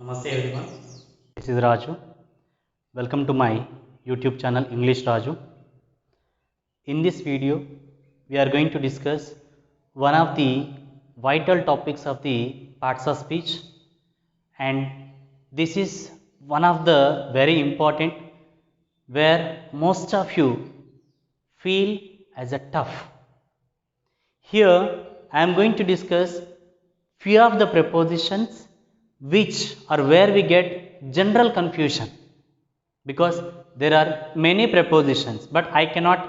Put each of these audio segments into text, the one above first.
Namaste everyone. This is Raju. Welcome to my YouTube channel English Raju. In this video, we are going to discuss one of the vital topics of the parts of speech, and this is one of the very important where most of you feel as a tough. Here I am going to discuss few of the prepositions which or where we get general confusion, because there are many prepositions but I cannot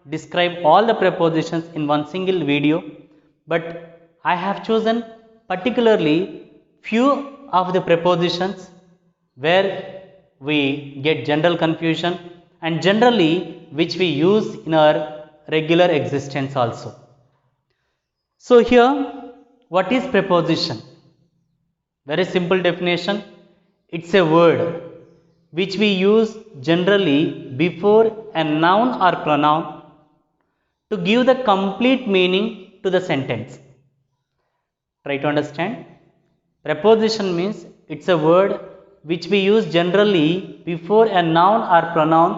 describe all the prepositions in one single video, but I have chosen particularly few of the prepositions where we get general confusion and generally which we use in our regular existence also. So here, what is preposition? Very simple definition. It's a word which we use generally before a noun or pronoun to give the complete meaning to the sentence. Try to understand. Preposition means it's a word which we use generally before a noun or pronoun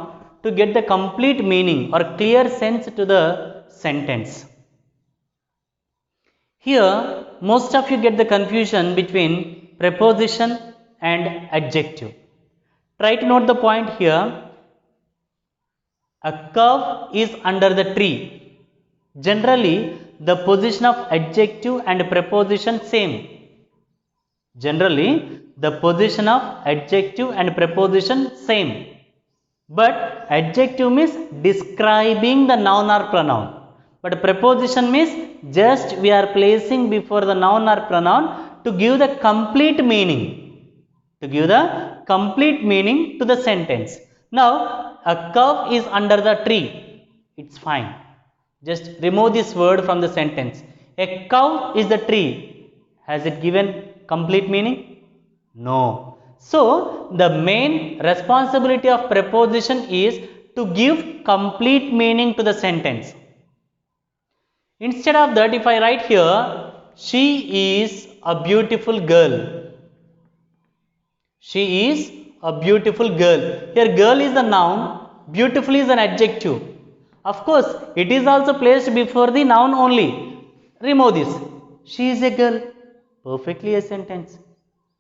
to get the complete meaning or clear sense to the sentence. Here, most of you get the confusion between preposition and adjective. Try to note the point here. A curve is under the tree. Generally, the position of adjective and preposition same. Generally, the position of adjective and preposition same. But adjective means describing the noun or pronoun. But preposition means just we are placing before the noun or pronoun to give the complete meaning. To give the complete meaning to the sentence. Now, a curve is under the tree. It's fine. Just remove this word from the sentence. A cow is the tree. Has it given complete meaning? No. So, the main responsibility of preposition is to give complete meaning to the sentence. Instead of that, if I write here, she is a beautiful girl. She is a beautiful girl. Here, girl is the noun, beautiful is an adjective. Of course, it is also placed before the noun only. Remove this. She is a girl. Perfectly a sentence.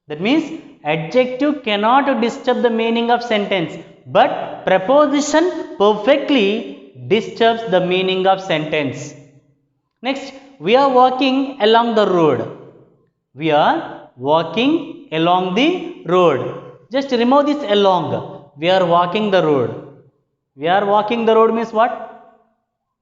That means adjective cannot disturb the meaning of sentence, but preposition perfectly disturbs the meaning of sentence. Next, we are walking along the road. We are walking along the road. Just remove this along. We are walking the road. We are walking the road means what?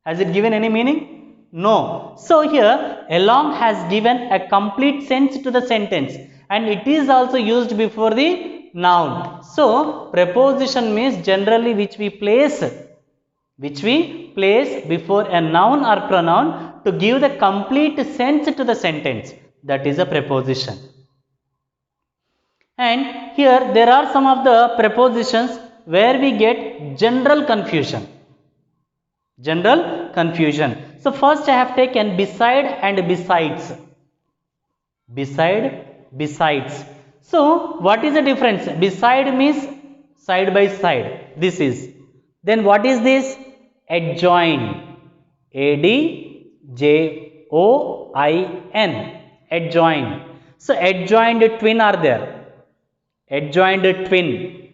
Has it given any meaning? No. So here, along has given a complete sense to the sentence, and it is also used before the noun. So, preposition means generally which we place before a noun or pronoun to give the complete sense to the sentence. That is a preposition. And here there are some of the prepositions where we get general confusion. General confusion. So first I have taken beside and besides. Beside, besides. So what is the difference? Beside means side by side. This is. Then what is this? Adjoin. A-D-J-O-I-N. Adjoin. So adjoined twin are there. Adjoined twin.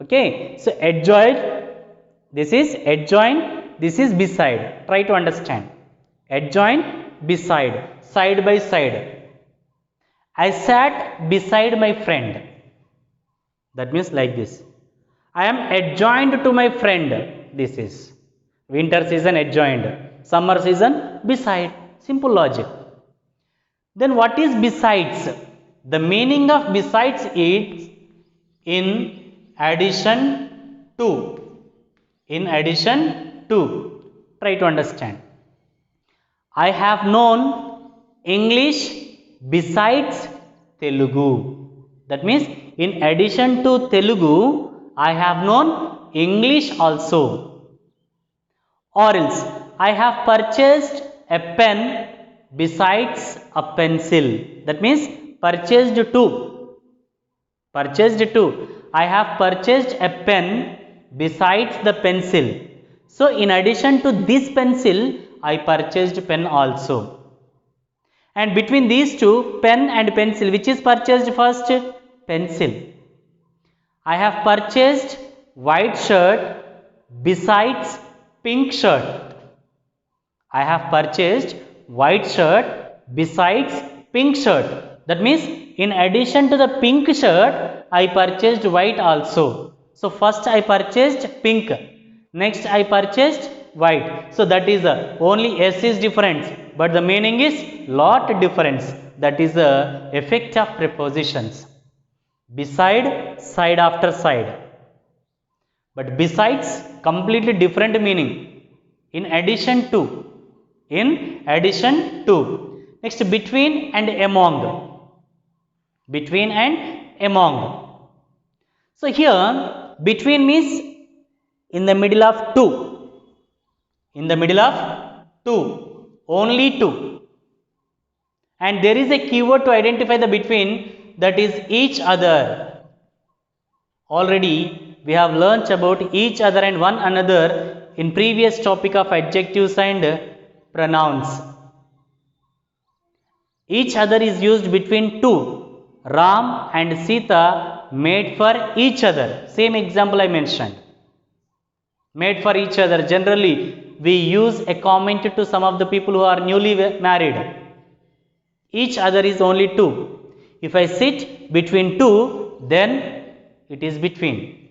Okay. So adjoined. This is adjoin. This is beside. Try to understand. Adjoin, beside. Side by side. I sat beside my friend. That means like this. I am adjoined to my friend. This is. Winter season adjoined. Summer season beside. Simple logic. Then what is besides? The meaning of besides is in addition to. In addition to. Try to understand. I have known English besides Telugu. That means in addition to Telugu, I have known English also. Or else, I have purchased a pen besides a pencil. That means purchased two. Purchased two. I have purchased a pen besides the pencil. So in addition to this pencil, I purchased pen also. And between these two, pen and pencil, which is purchased first? Pencil. I have purchased white shirt besides pink shirt. I have purchased white shirt besides pink shirt. That means in addition to the pink shirt, I purchased white also. So first I purchased pink. Next I purchased white. So that is only S is difference, but the meaning is lot difference. That is the effect of prepositions. Beside, side after side. But besides, completely different meaning. In addition to. In addition to. Next, between and among. Between and among. So here, between means in the middle of two. In the middle of two. Only two. And there is a keyword to identify the between, that is each other. Already we have learnt about each other and one another in previous topic of adjectives and pronouns. Each other is used between two. Ram and Sita made for each other. Same example I mentioned. Made for each other. Generally, we use a comment to some of the people who are newly married. Each other is only two. If I sit between two, then it is between.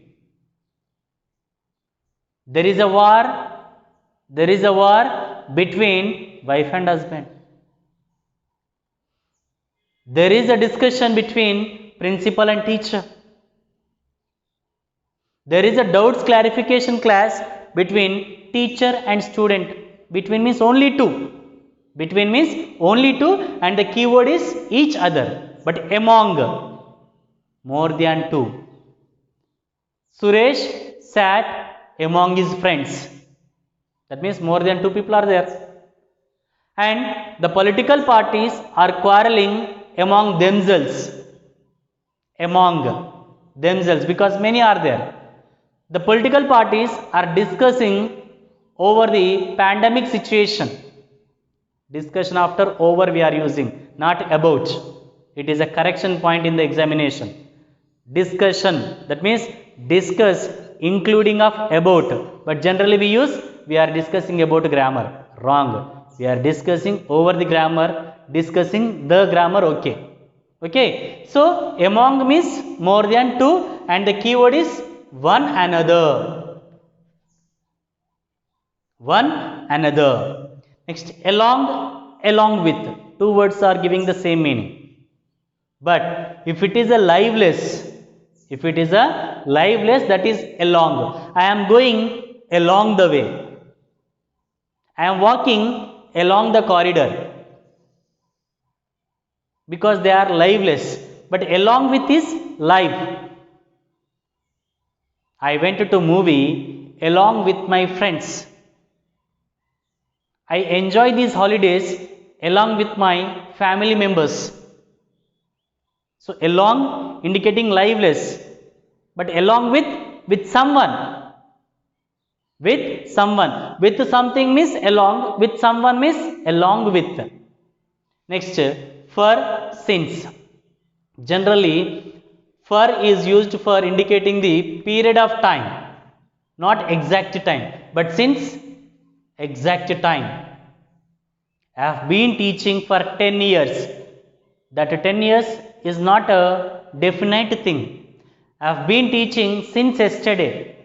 There is a war. There is a war between wife and husband. There is a discussion between principal and teacher. There is a doubts clarification class between teacher and student. Between means only two. Between means only two, and the keyword is each other. But among, more than two. Suresh sat among his friends. That means more than two people are there. And the political parties are quarreling among themselves. Among themselves, because many are there. The political parties are discussing over the pandemic situation. Discussion after over we are using, not about. It is a correction point in the examination. Discussion, that means discuss including of about, but generally we are discussing about grammar. Wrong. We are discussing over the grammar, discussing the grammar. Okay. So among means more than two, and the keyword is one another. One another. Next, along with. Two words are giving the same meaning. But if it is a liveless, that is along. I am going along the way. I am walking along the corridor. Because they are liveless. But along with is live. I went to movie along with my friends. I enjoy these holidays along with my family members. So along indicating liveless, but along with someone. With someone. With something means along, with someone means along with. Next, for since. Generally, for is used for indicating the period of time, not exact time, but since, exact time. I have been teaching for 10 years. That 10 years is not a definite thing. I have been teaching since yesterday.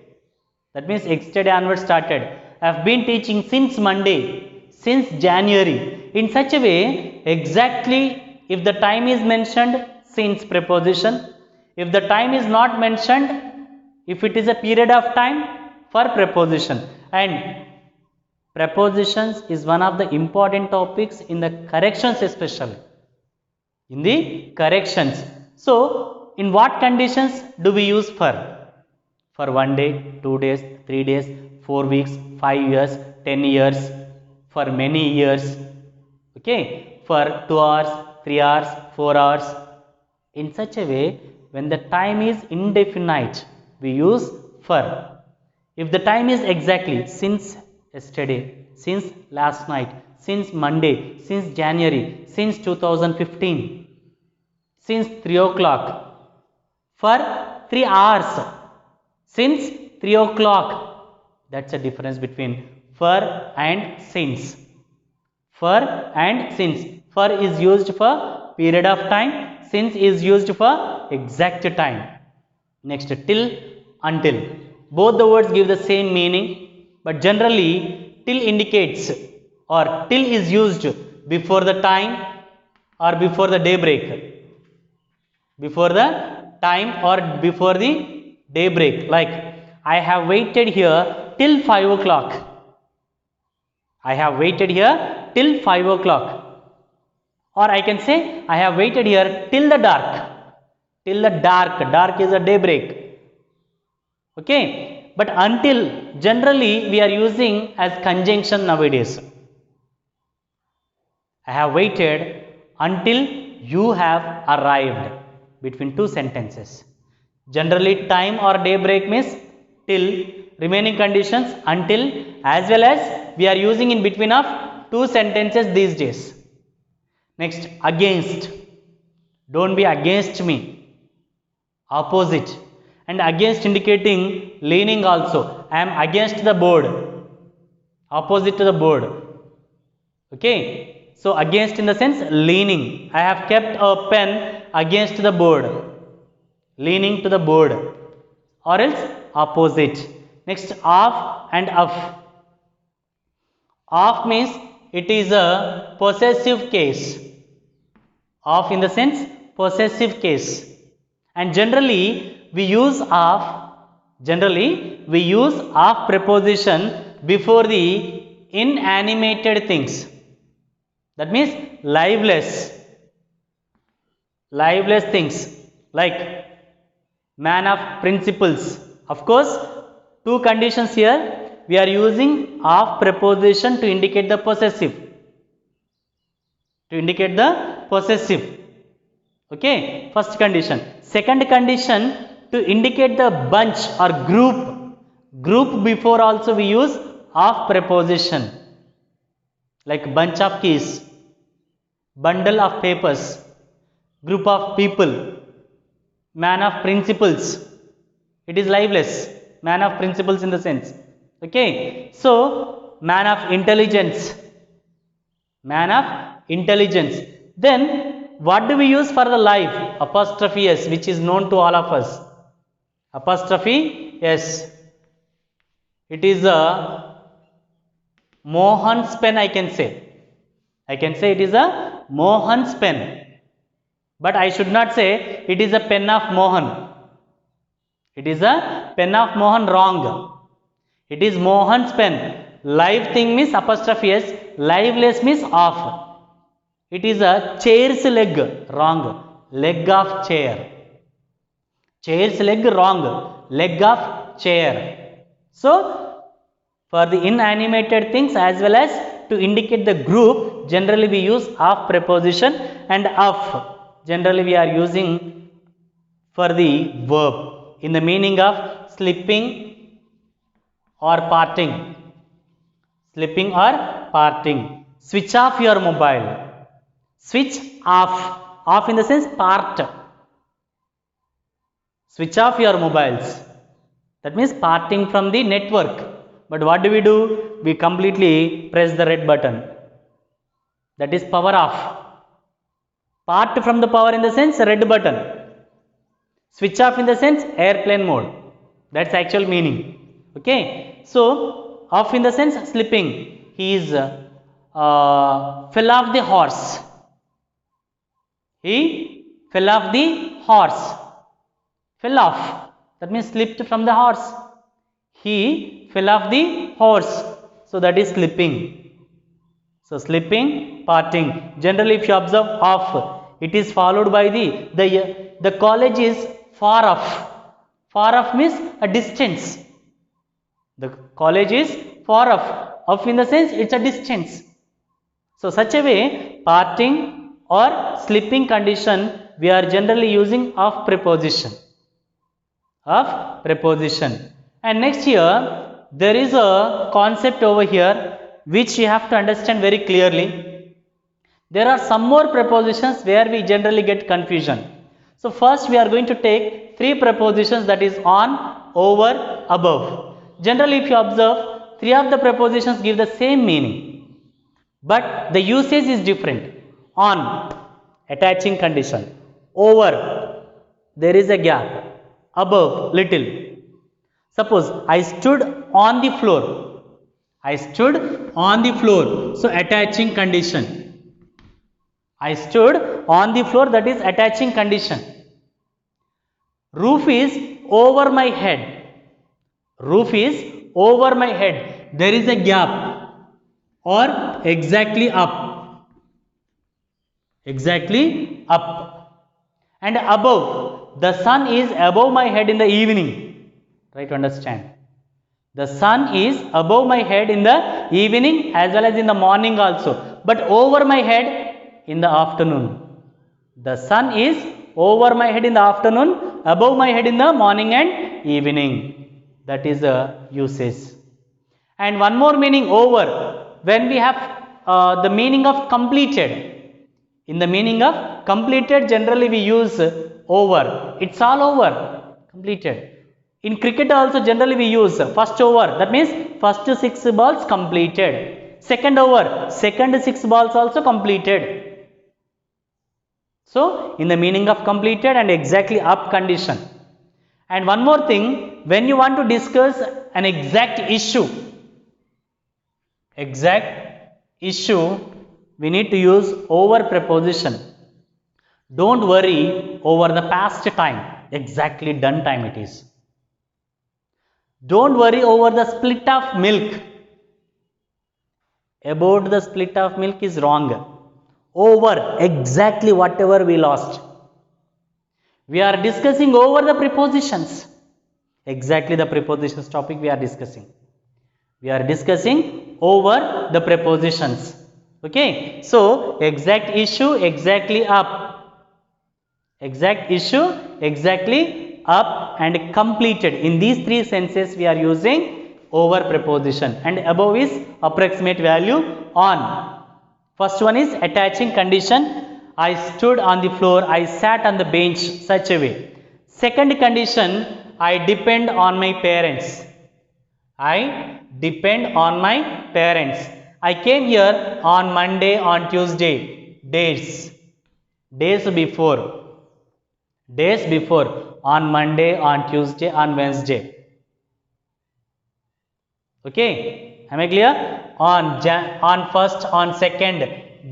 That means yesterday onwards started. I have been teaching since Monday, since January. In such a way, exactly if the time is mentioned, since preposition. If the time is not mentioned, if it is a period of time, for preposition. And prepositions is one of the important topics in the corrections, especially. In the corrections. So, in what conditions do we use for? For 1 day, 2 days, 3 days, 4 weeks, 5 years, 10 years, for many years. Okay, for 2 hours, 3 hours, 4 hours, In such a way, when the time is indefinite, we use for. If the time is exactly since yesterday, since last night, since Monday, since January, since 2015, since 3 o'clock, for 3 hours, since 3 o'clock. That's the difference between for and since. For and since. For is used for period of time, since is used for exact time. Next, till, until. Both the words give the same meaning, but generally till indicates or till is used before the time or before the daybreak. Before the time or before the daybreak. Like, I have waited here till 5 o'clock. I have waited here till 5 o'clock. Or I can say, I have waited here till the dark. Till the dark. Dark is a daybreak. Okay. But until, generally we are using as conjunction nowadays. I have waited until you have arrived. Between two sentences. Generally time or daybreak means till, remaining conditions until, as well as we are using in between of two sentences these days. Next, against. Don't be against me. Opposite. And against indicating leaning also. I am against the board. Opposite to the board. Okay. So against in the sense leaning. I have kept a pen against the board. Leaning to the board. Or else opposite. Next, off and off. Off means it is a possessive case. Off in the sense possessive case. And generally we use off preposition before the inanimated things. That means lifeless things, like man of principles. Of course, two conditions here. We are using of preposition to indicate the possessive. Okay, first condition. Second condition, to indicate the bunch or group before also we use of preposition, like bunch of keys, bundle of papers, group of people, man of principles. It is lifeless, man of principles in the sense. Okay, so man of intelligence. Then what do we use for the life? Apostrophe S, which is known to all of us. Apostrophe S. It is a Mohan's pen, I can say it is a Mohan's pen. But I should not say it is a pen of Mohan. It is a pen of Mohan, wrong. It is Mohan's pen. Live thing means apostrophe S. Liveless means off. It is a chair's leg, wrong. Leg of chair. Chair's leg, wrong. Leg of chair. So, for the inanimated things as well as to indicate the group, generally we use of preposition, and of generally we are using for the verb in the meaning of slipping or parting. Switch off your mobile. Switch off. Off in the sense part. Switch off your mobiles. That means parting from the network. But what do? We completely press the red button. That is power off. Part from the power in the sense red button. Switch off in the sense airplane mode. That's actual meaning. Okay. So off in the sense slipping. He is fell off the horse. He fell off the horse. Fell off. That means slipped from the horse. He fell off the horse. So that is slipping. So slipping, parting. Generally if you observe off, it is followed by the college is far off. Far off means a distance. The college is far off. Off in the sense it's a distance. So such a way, parting or slipping condition we are generally using of preposition. Of preposition. And next here, there is a concept over here which you have to understand very clearly. There are some more prepositions where we generally get confusion. So first we are going to take three prepositions, that is on, over, above. Generally if you observe, three of the prepositions give the same meaning, but the usage is different. On, attaching condition. Over, there is a gap. Above, little. Suppose I stood on the floor. I stood on the floor. So attaching condition. I stood on the floor, that is attaching condition. Roof is over my head. Roof is over my head. There is a gap, or exactly up. Exactly up. And above, the sun is above my head in the evening. Try to understand. The sun is above my head in the evening as well as in the morning also, but over my head in the afternoon. The sun is over my head in the afternoon, above my head in the morning and evening. That is the usage. And one more meaning, over, when we have the meaning of completed. In the meaning of completed, generally we use over. It's all over, completed. In cricket also generally we use first over, that means first 6 balls completed. Second over, second 6 balls also completed. So in the meaning of completed and exactly up condition. And one more thing, when you want to discuss an exact issue, we need to use over preposition. Don't worry over the past time, exactly done time it is. Don't worry over the split of milk. About the split of milk is wrong. Over, exactly whatever we lost. We are discussing over the prepositions. Exactly the prepositions topic we are discussing. We are discussing over the prepositions. Okay. So, exact issue, exactly up. Exact issue, exactly up, and completed. In these three senses we are using over preposition, and above is approximate value on. First one is attaching condition. I stood on the floor, I sat on the bench, such a way. Second condition, I depend on my parents. I depend on my parents. I came here on Monday, on Tuesday, days before. Days before, on Monday, on Tuesday, on Wednesday. Okay, am I clear? On first, on second,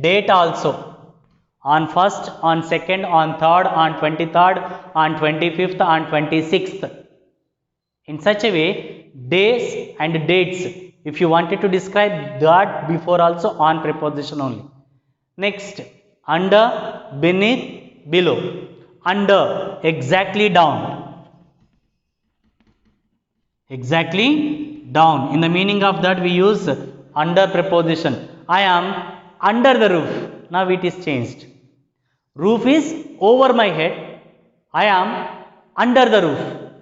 date also. On first, on second, on third, on 23rd, on 25th, on 26th. In such a way, days and dates, if you wanted to describe that before also, on preposition only. Next, under, beneath, below. Under, exactly down. Exactly down. In the meaning of that we use under preposition. I am under the roof. Now it is changed. Roof is over my head. I am under the roof.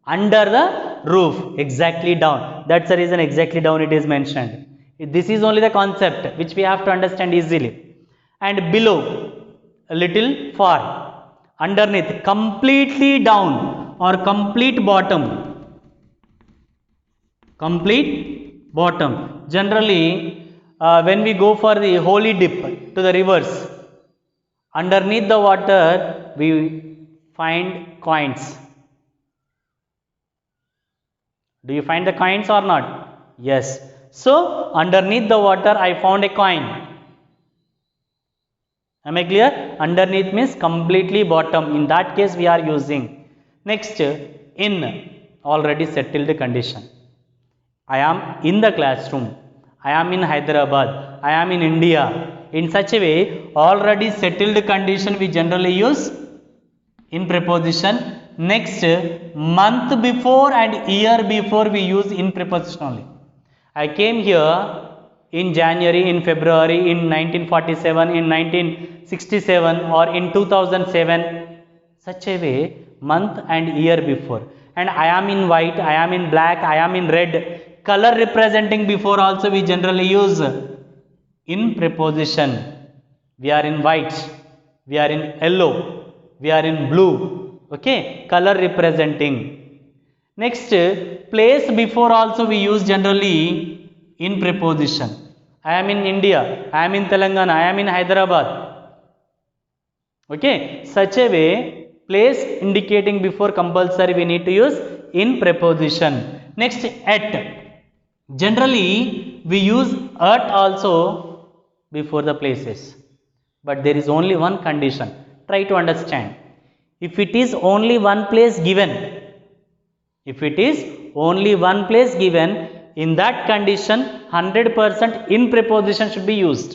Under the roof. Exactly down. That's the reason exactly down it is mentioned. This is only the concept which we have to understand easily. And below, a little far. Underneath, completely down or complete bottom. Complete bottom. Generally, when we go for the holy dip to the rivers, underneath the water we find coins. Do you find the coins or not? Yes. So, underneath the water I found a coin. Am I clear? Underneath means completely bottom. In that case we are using. Next, in, already settled condition. I am in the classroom. I am in Hyderabad. I am in India. In such a way, already settled condition we generally use in preposition. Next, month before and year before we use in preposition only. I came here in January, in February, in 1947, in 1967, or in 2007, such a way, month and year before. And I am in white, I am in black, I am in red. Color representing before also we generally use in preposition. We are in white, we are in yellow, we are in blue. Okay, color representing. Next, place before also we use generally in preposition. I am in India, I am in Telangana, I am in Hyderabad. Okay, such a way, place indicating before compulsory we need to use in preposition. Next, at. Generally we use at also before the places, but there is only one condition. Try to understand. If it is only one place given, if it is only one place given, in that condition 100% in preposition should be used.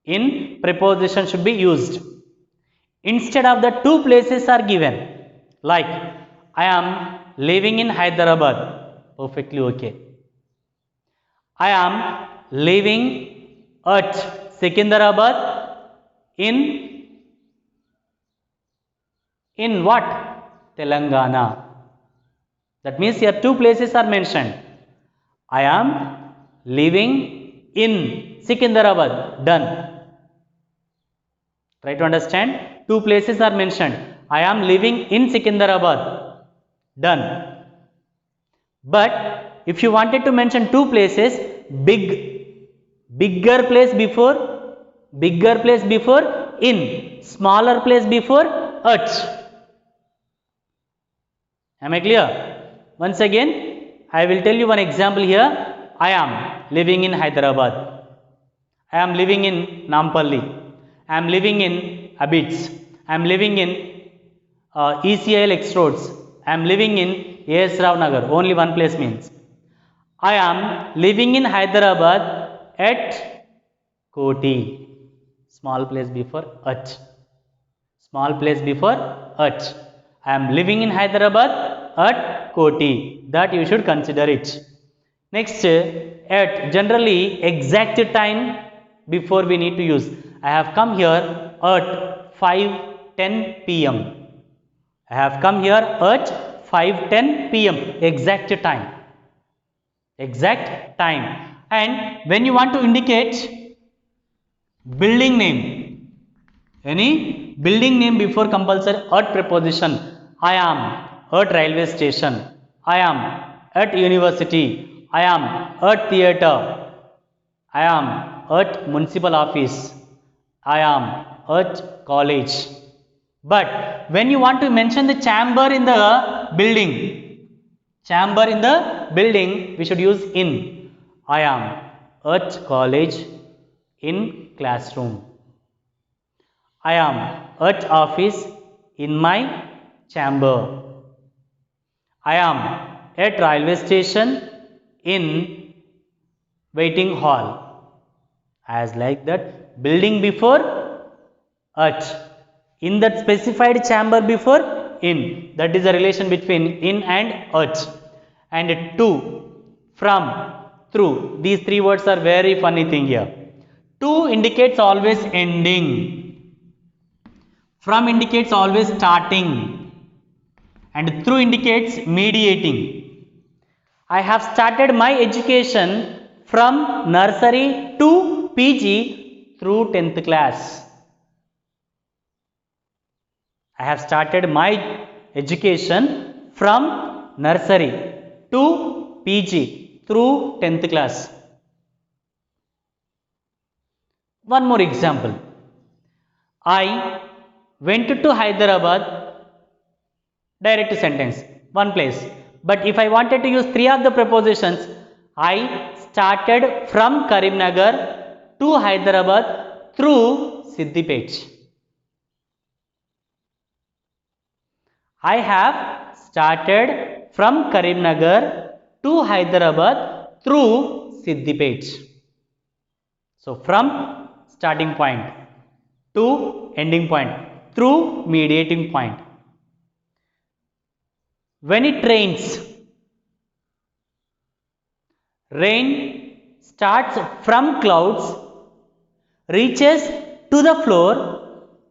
In preposition should be used. Instead of the two places are given, like I am living in Hyderabad, perfectly okay. I am living at Secunderabad in what? Telangana. That means here two places are mentioned. I am living in Secunderabad. Done. Try to understand. Two places are mentioned. I am living in Secunderabad. Done. But if you wanted to mention two places, bigger place before in, smaller place before at. Am I clear? Once again, I will tell you one example here. I am living in Hyderabad. I am living in Nampalli. I am living in Abits. I am living in ECIL Extrudes. I am living in AS Rao Nagar. Only one place means. I am living in Hyderabad at Koti. Small place before at. Small place before at. I am living in Hyderabad at Koti. That you should consider it. Next, at. Generally exact time before we need to use. I have come here at 5:10 p.m. I have come here at 5:10 p.m. Exact time. Exact time. And when you want to indicate building name, any building name before compulsory at preposition. I am at railway station. I am at university. I am at theatre. I am at municipal office. I am at college. But when you want to mention the chamber in the building, we should use in. I am at college in classroom. I am at office in my chamber. I am at railway station in waiting hall. As like that, building before at, in that specified chamber before in. That is the relation between in and at. And to, from, through. These three words are very funny thing here. To indicates always ending. From indicates always starting. And through indicates mediating. I have started my education from nursery to PG through 10th class. I have started my education from nursery to PG through 10th class. One more example. I went to Hyderabad. Direct sentence, one place. But if I wanted to use three of the prepositions, I started from Karimnagar to Hyderabad through Siddipet. I have started from Karimnagar to Hyderabad through Siddipet. So from starting point to ending point, through mediating point. When it rains, rain starts from clouds, reaches to the floor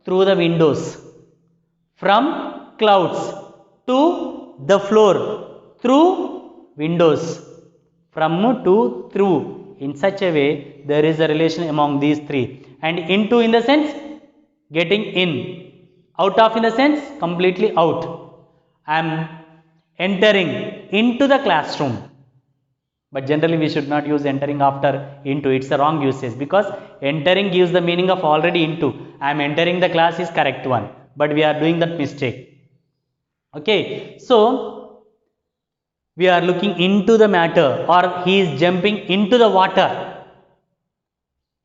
through the windows. From clouds to the floor through windows. From to through. In such a way, there is a relation among these three. And into in the sense getting in. Out of in the sense completely out. I am entering into the classroom. But generally we should not use entering after into. It's a wrong usage, because entering gives the meaning of already into. I am entering the class is correct one, but we are doing that mistake. Okay, so we are looking into the matter, or he is jumping into the water.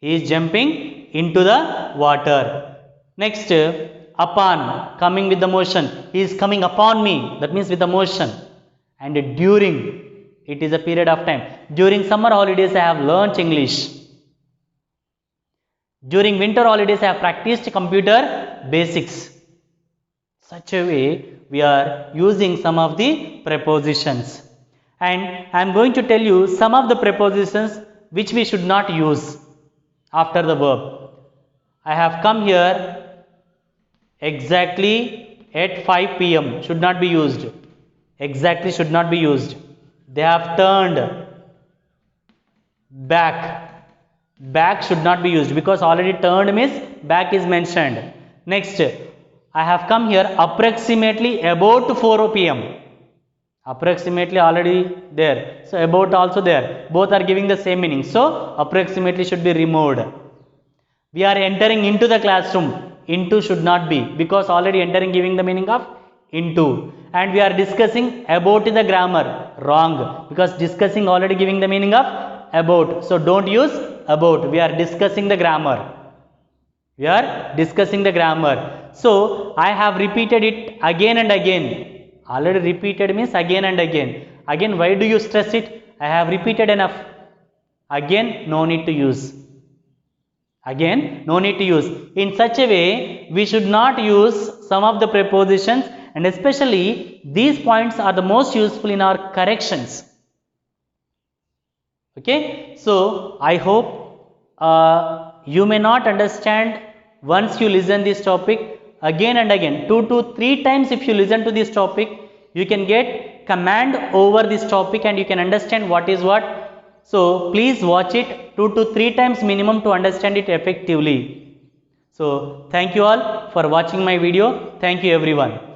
He is jumping into the water. Next, upon, coming with the motion. He is coming upon me. That means with the motion. And during, it is a period of time. During summer holidays, I have learnt English. During winter holidays, I have practiced computer basics. Such a way, we are using some of the prepositions. And I am going to tell you some of the prepositions which we should not use after the verb. I have come here exactly at 5 p.m. should not be used. Exactly should not be used. They have turned back. Back should not be used, because already turned means back is mentioned. Next, I have come here approximately about 4 p.m. Approximately already there. So about also there. Both are giving the same meaning. So approximately should be removed. We are entering into the classroom. Into should not be, because already entering giving the meaning of into. And we are discussing about the grammar. Wrong, because discussing already giving the meaning of about. So don't use about. We are discussing the grammar. We are discussing the grammar. So I have repeated it again and again. Already repeated means again and again. Again, why do you stress it? I have repeated enough. Again, no need to use. Again, no need to use. In such a way, we should not use some of the prepositions, and especially these points are the most useful in our corrections. Okay, so I hope you may not understand once you listen this topic again and again. 2 to 3 times if you listen to this topic, you can get command over this topic and you can understand what is what. So please watch it 2 to 3 times minimum to understand it effectively. So thank you all for watching my video. Thank you everyone.